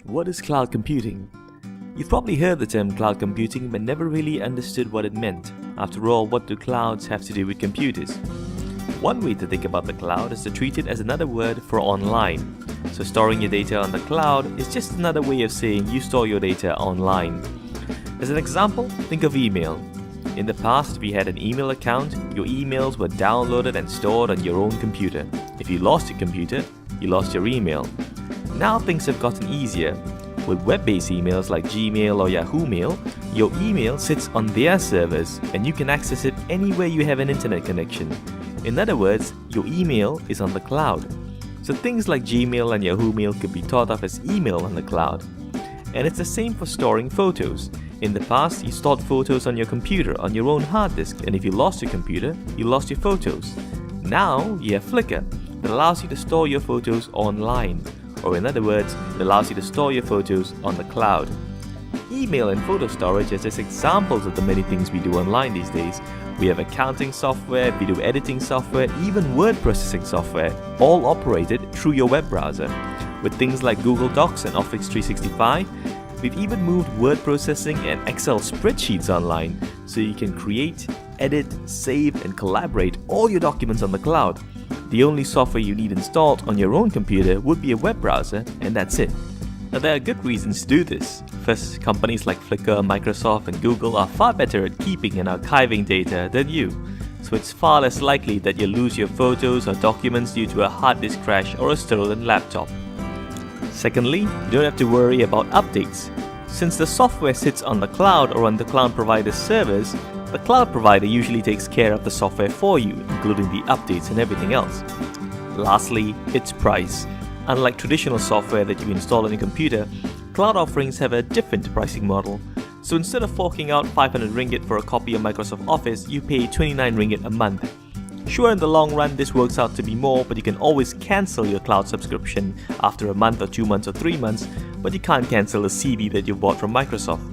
What is cloud computing? You've probably heard the term cloud computing but never really understood what it meant. After all, what do clouds have to do with computers? One way to think about the cloud is to treat it as another word for online. So storing your data on the cloud is just another way of saying you store your data online. As an example, think of email. In the past, if you had an email account, your emails were downloaded and stored on your own computer. If you lost your computer, you lost your email. Now things have gotten easier. With web-based emails like Gmail or Yahoo Mail, your email sits on their servers and you can access it anywhere you have an internet connection. In other words, your email is on the cloud. So things like Gmail and Yahoo Mail could be thought of as email on the cloud. And it's the same for storing photos. In the past, you stored photos on your computer on your own hard disk, and if you lost your computer, you lost your photos. Now you have Flickr that allows you to store your photos online. Or in other words, it allows you to store your photos on the cloud. Email and photo storage are just examples of the many things we do online these days. We have accounting software, video editing software, even word processing software, all operated through your web browser. With things like Google Docs and Office 365, we've even moved word processing and Excel spreadsheets online, so you can create, edit, save, and collaborate all your documents on the cloud. The only software you need installed on your own computer would be a web browser, and that's it. Now there are good reasons to do this. First, companies like Flickr, Microsoft, and Google are far better at keeping and archiving data than you, so it's far less likely that you'll lose your photos or documents due to a hard disk crash or a stolen laptop. Secondly, you don't have to worry about updates. Since the software sits on the cloud or on the cloud provider's servers, the cloud provider usually takes care of the software for you, including the updates and everything else. Lastly, its price. Unlike traditional software that you install on your computer, cloud offerings have a different pricing model. So instead of forking out 500 ringgit for a copy of Microsoft Office, you pay 29 ringgit a month. Sure, in the long run this works out to be more, but you can always cancel your cloud subscription after a month or 2 months or 3 months, but you can't cancel a CD that you bought from Microsoft.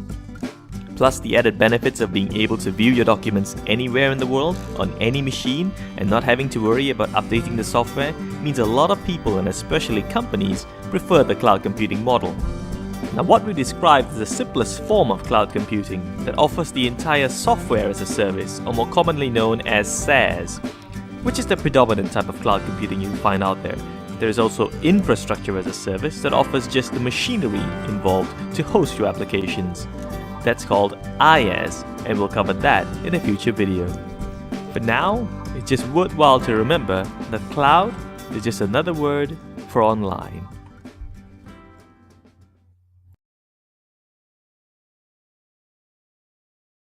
Plus, the added benefits of being able to view your documents anywhere in the world, on any machine, and not having to worry about updating the software means a lot of people, and especially companies, prefer the cloud computing model. Now, what we described is the simplest form of cloud computing that offers the entire software as a service, or more commonly known as SaaS, which is the predominant type of cloud computing you find out there. There is also infrastructure as a service that offers just the machinery involved to host your applications. That's called IaaS, and we'll cover that in a future video. For now, it's just worthwhile to remember that cloud is just another word for online.